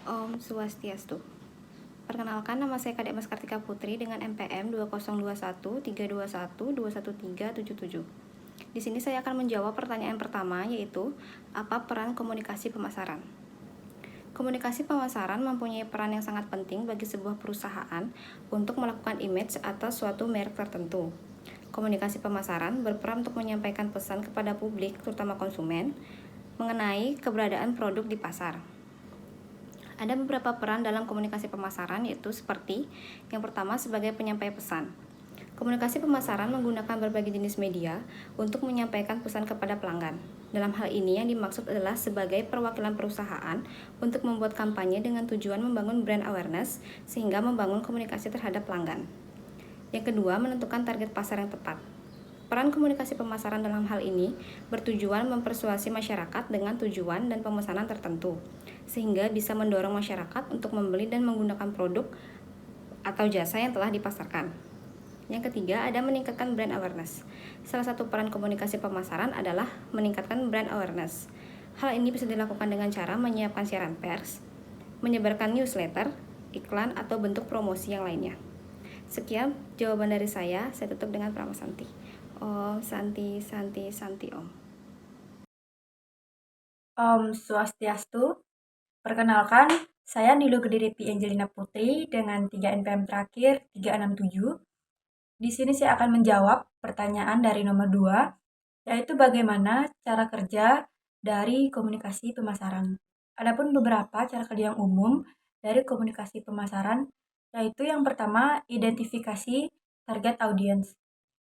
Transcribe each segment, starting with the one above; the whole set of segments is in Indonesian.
Om Swastiastu. Perkenalkan, nama saya Kadek Mas Kartika Putri dengan NPM 202132121377. Di sini saya akan menjawab pertanyaan pertama, yaitu apa peran komunikasi pemasaran? Komunikasi pemasaran mempunyai peran yang sangat penting bagi sebuah perusahaan untuk melakukan image atas suatu merek tertentu. Komunikasi pemasaran berperan untuk menyampaikan pesan kepada publik, terutama konsumen, mengenai keberadaan produk di pasar. Ada beberapa peran dalam komunikasi pemasaran, yaitu seperti yang pertama sebagai penyampai pesan. Komunikasi pemasaran menggunakan berbagai jenis media untuk menyampaikan pesan kepada pelanggan. Dalam hal ini yang dimaksud adalah sebagai perwakilan perusahaan untuk membuat kampanye dengan tujuan membangun brand awareness sehingga membangun komunikasi terhadap pelanggan. Yang kedua, menentukan target pasar yang tepat. Peran komunikasi pemasaran dalam hal ini bertujuan mempersuasi masyarakat dengan tujuan dan pemesanan tertentu, sehingga bisa mendorong masyarakat untuk membeli dan menggunakan produk atau jasa yang telah dipasarkan. Yang ketiga, ada meningkatkan brand awareness. Salah satu peran komunikasi pemasaran adalah meningkatkan brand awareness. Hal ini bisa dilakukan dengan cara menyiapkan siaran pers, menyebarkan newsletter, iklan, atau bentuk promosi yang lainnya. Sekian jawaban dari saya tutup dengan Pramasanti. Om Santi Santi Santi Om. Om Swastiastu. Perkenalkan, saya Nilu Gediripi Angelina Putri dengan 3 NPM terakhir 367. Di sini saya akan menjawab pertanyaan dari nomor 2, yaitu bagaimana cara kerja dari komunikasi pemasaran. Adapun beberapa cara kerja yang umum dari komunikasi pemasaran, yaitu yang pertama, identifikasi target audience,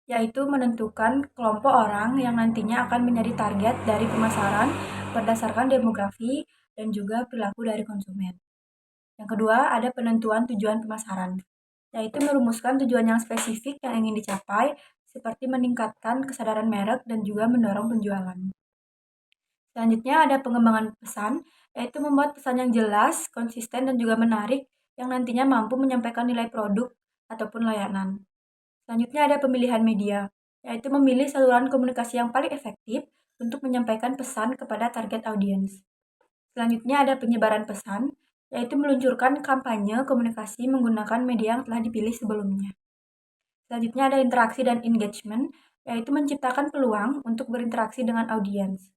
yaitu menentukan kelompok orang yang nantinya akan menjadi target dari pemasaran berdasarkan demografi dan juga perilaku dari konsumen. Yang kedua, ada penentuan tujuan pemasaran, yaitu merumuskan tujuan yang spesifik yang ingin dicapai, seperti meningkatkan kesadaran merek dan juga mendorong penjualan. Selanjutnya ada pengembangan pesan, yaitu membuat pesan yang jelas, konsisten, dan juga menarik yang nantinya mampu menyampaikan nilai produk ataupun layanan. Selanjutnya ada pemilihan media, yaitu memilih saluran komunikasi yang paling efektif untuk menyampaikan pesan kepada target audiens. Selanjutnya ada penyebaran pesan, yaitu meluncurkan kampanye komunikasi menggunakan media yang telah dipilih sebelumnya. Selanjutnya ada interaksi dan engagement, yaitu menciptakan peluang untuk berinteraksi dengan audiens.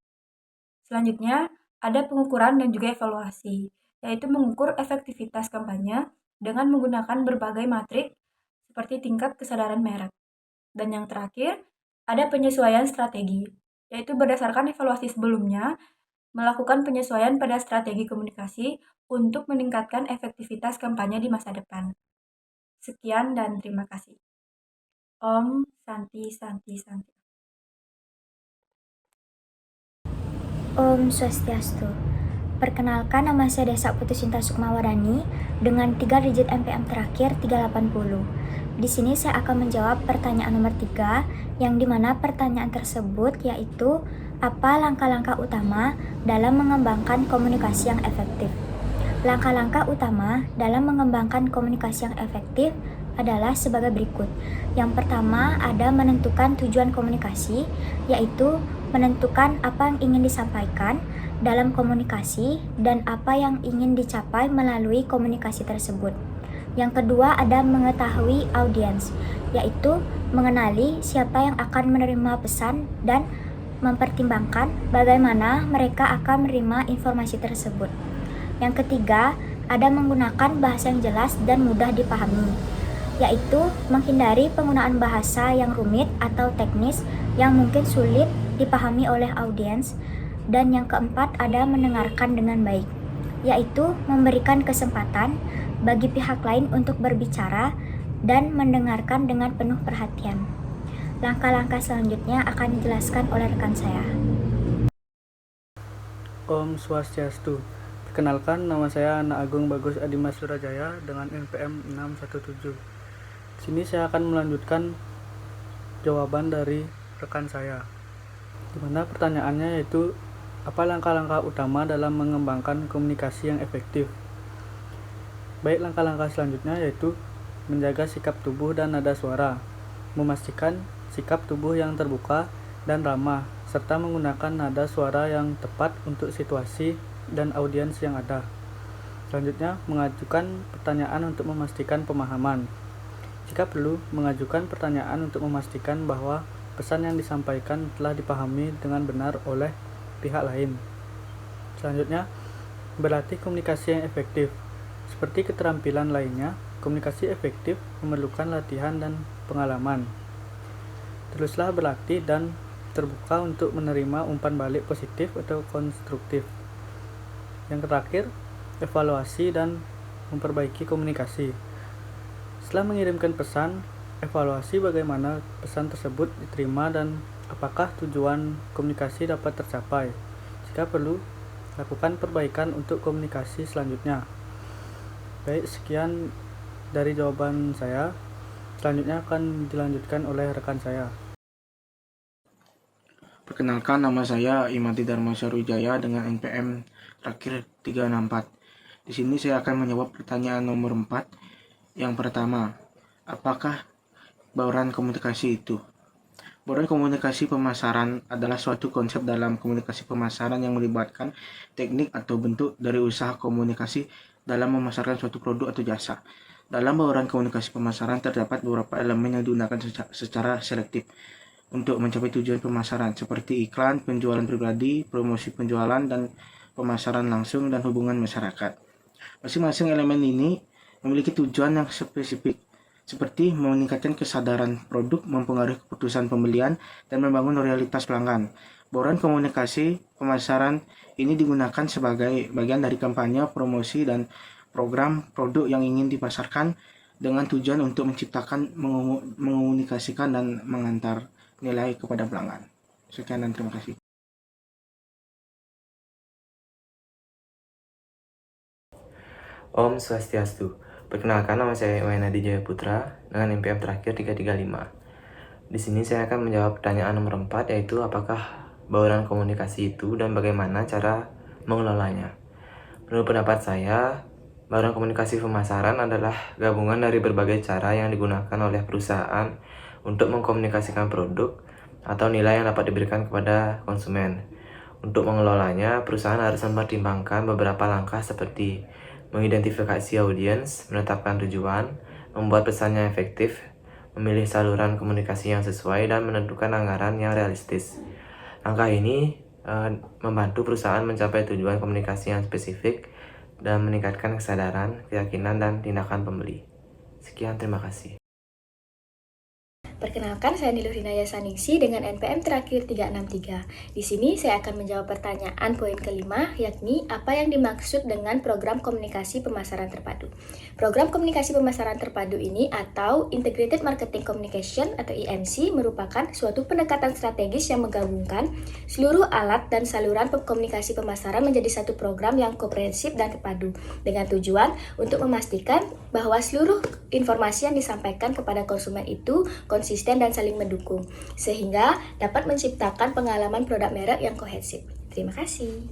Selanjutnya ada pengukuran dan juga evaluasi, yaitu mengukur efektivitas kampanye dengan menggunakan berbagai matrik seperti tingkat kesadaran merek. Dan yang terakhir, ada penyesuaian strategi, yaitu berdasarkan evaluasi sebelumnya, melakukan penyesuaian pada strategi komunikasi untuk meningkatkan efektivitas kampanye di masa depan. Sekian dan terima kasih. Om Santi Santi Santi. Om Swastiastu. Perkenalkan, nama saya Desa Putri Sinta Sukmawardani dengan 3 digit NPM terakhir 380. Di sini saya akan menjawab pertanyaan nomor 3, yang dimana pertanyaan tersebut yaitu apa langkah-langkah utama dalam mengembangkan komunikasi yang efektif. Langkah-langkah utama dalam mengembangkan komunikasi yang efektif adalah sebagai berikut. Yang pertama ada menentukan tujuan komunikasi, yaitu menentukan apa yang ingin disampaikan dalam komunikasi dan apa yang ingin dicapai melalui komunikasi tersebut. Yang kedua ada mengetahui audiens, yaitu mengenali siapa yang akan menerima pesan dan mempertimbangkan bagaimana mereka akan menerima informasi tersebut. Yang ketiga ada menggunakan bahasa yang jelas dan mudah dipahami, yaitu menghindari penggunaan bahasa yang rumit atau teknis yang mungkin sulit dipahami oleh audiens. Dan yang keempat ada mendengarkan dengan baik, yaitu memberikan kesempatan bagi pihak lain untuk berbicara dan mendengarkan dengan penuh perhatian. Langkah-langkah selanjutnya akan dijelaskan oleh rekan saya. Om Swastiastu. Perkenalkan, nama saya Ana Agung Bagus Adimas Surajaya dengan NPM 617. Di sini saya akan melanjutkan jawaban dari rekan saya, di mana pertanyaannya yaitu apa langkah-langkah utama dalam mengembangkan komunikasi yang efektif. Baik, langkah-langkah selanjutnya yaitu menjaga sikap tubuh dan nada suara, memastikan sikap tubuh yang terbuka dan ramah, serta menggunakan nada suara yang tepat untuk situasi dan audiens yang ada. Selanjutnya, mengajukan pertanyaan untuk memastikan pemahaman. Jika perlu, mengajukan pertanyaan untuk memastikan bahwa pesan yang disampaikan telah dipahami dengan benar oleh pihak lain. Selanjutnya, berlatih komunikasi yang efektif. Seperti keterampilan lainnya, komunikasi efektif memerlukan latihan dan pengalaman. Teruslah berlatih dan terbuka untuk menerima umpan balik positif atau konstruktif. Yang terakhir, evaluasi dan memperbaiki komunikasi. Setelah mengirimkan pesan, evaluasi bagaimana pesan tersebut diterima dan apakah tujuan komunikasi dapat tercapai. Jika perlu, lakukan perbaikan untuk komunikasi selanjutnya. Baik, sekian dari jawaban saya. Selanjutnya akan dilanjutkan oleh rekan saya. Perkenalkan, nama saya Imati Dharma Syahrwijaya dengan NPM terakhir 364. Di sini saya akan menjawab pertanyaan nomor 4. Yang pertama, apakah bauran komunikasi itu? Bauran komunikasi pemasaran adalah suatu konsep dalam komunikasi pemasaran yang melibatkan teknik atau bentuk dari usaha komunikasi dalam memasarkan suatu produk atau jasa. Dalam bauran komunikasi pemasaran terdapat beberapa elemen yang digunakan secara selektif untuk mencapai tujuan pemasaran seperti iklan, penjualan pribadi, promosi penjualan, dan pemasaran langsung dan hubungan masyarakat. Masing-masing elemen ini memiliki tujuan yang spesifik seperti meningkatkan kesadaran produk, mempengaruhi keputusan pembelian, dan membangun loyalitas pelanggan. Bauran komunikasi pemasaran ini digunakan sebagai bagian dari kampanye, promosi, dan program produk yang ingin dipasarkan dengan tujuan untuk menciptakan, mengomunikasikan, dan mengantar nilai kepada pelanggan. Sekian dan terima kasih. Om Swastiastu. Perkenalkan, nama saya Wayanadi Jaya Putra dengan NPM terakhir 335. Di sini saya akan menjawab pertanyaan nomor 4, yaitu apakah bauran komunikasi itu dan bagaimana cara mengelolanya. Menurut pendapat saya, bauran komunikasi pemasaran adalah gabungan dari berbagai cara yang digunakan oleh perusahaan untuk mengkomunikasikan produk atau nilai yang dapat diberikan kepada konsumen. Untuk mengelolanya, perusahaan harus mempertimbangkan beberapa langkah seperti mengidentifikasi audiens, menetapkan tujuan, membuat pesannya efektif, memilih saluran komunikasi yang sesuai, dan menentukan anggaran yang realistis. Langkah ini membantu perusahaan mencapai tujuan komunikasi yang spesifik dan meningkatkan kesadaran, keyakinan, dan tindakan pembeli. Sekian, terima kasih. Perkenalkan, saya Nilur Hinaya Saningsi dengan NPM terakhir 363. Di sini saya akan menjawab pertanyaan poin kelima, yakni apa yang dimaksud dengan program komunikasi pemasaran terpadu. Program komunikasi pemasaran terpadu ini atau Integrated Marketing Communication atau IMC merupakan suatu pendekatan strategis yang menggabungkan seluruh alat dan saluran komunikasi pemasaran menjadi satu program yang komprehensif dan terpadu dengan tujuan untuk memastikan bahwa seluruh informasi yang disampaikan kepada konsumen itu konsisten dan saling mendukung, sehingga dapat menciptakan pengalaman produk merek yang kohesif. Terima kasih.